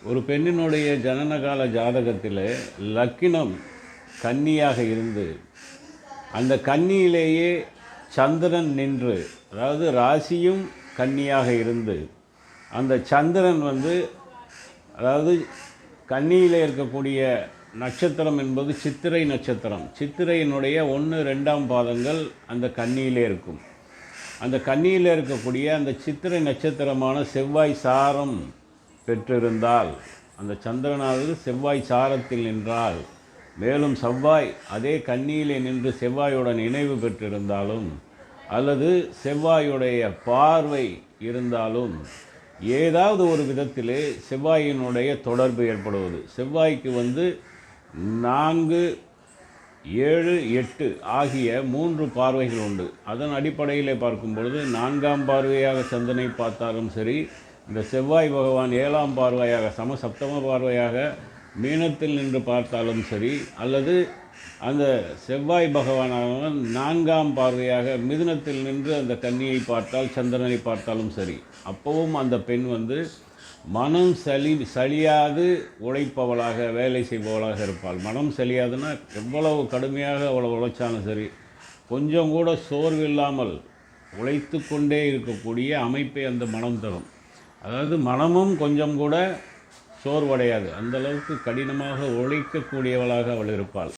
ஒரு பெண்ணினுடைய ஜனனகால ஜாதகத்தில் லக்கினம் கன்னியாக இருந்து அந்த கன்னியிலேயே சந்திரன் நின்று, அதாவது ராசியும் கன்னியாக இருந்து அந்த சந்திரன் அதாவது கன்னியில் இருக்கக்கூடிய நட்சத்திரம் என்பது சித்திரை நட்சத்திரம். சித்திரையினுடைய 1, 2ஆம் பாதங்கள் அந்த கன்னியிலே இருக்கும். அந்த கன்னியில் இருக்கக்கூடிய அந்த சித்திரை நட்சத்திரமான செவ்வாய் சாரம் பெற்றிருந்தால், அந்த சந்திரனாவது செவ்வாய் சாரத்தில் நின்றால், மேலும் செவ்வாய் அதே கன்னியிலே நின்று செவ்வாயுடன் இணைவு பெற்றிருந்தாலும் அல்லது செவ்வாயுடைய பார்வை இருந்தாலும் ஏதாவது ஒரு விதத்திலே செவ்வாயினுடைய தொடர்பு ஏற்படுவது. செவ்வாய்க்கு 4, 7, 8 ஆகிய 3 பார்வைகள் உண்டு. அதன் அடிப்படையில் பார்க்கும் பொழுது 4ஆம் பார்வையாக சந்திரனை பார்த்தாலும் சரி, இந்த செவ்வாய் பகவான் 7ஆம் பார்வையாக சப்தம பார்வையாக மீனத்தில் நின்று பார்த்தாலும் சரி, அல்லது அந்த செவ்வாய் பகவானவன் 4ஆம் பார்வையாக மிதுனத்தில் நின்று அந்த கன்னியை பார்த்தால், சந்திரனை பார்த்தாலும் சரி, அப்பவும் அந்த பெண் மனம் சலியாது உழைப்பவளாக, வேலை செய்பவளாக இருப்பாள். மனம் சலியாதுன்னா எவ்வளவு கடுமையாக அவளை உழைச்சாலும் சரி, கொஞ்சம் கூட சோர்வில்லாமல் உழைத்து கொண்டே இருக்கக்கூடிய அமைப்பை அந்த மனம் தரும். அதாவது மனமும் கொஞ்சம் கூட சோர்வடையாது, அந்தளவுக்கு கடினமாக உழைக்கக்கூடியவளாக அவள் இருப்பாள்.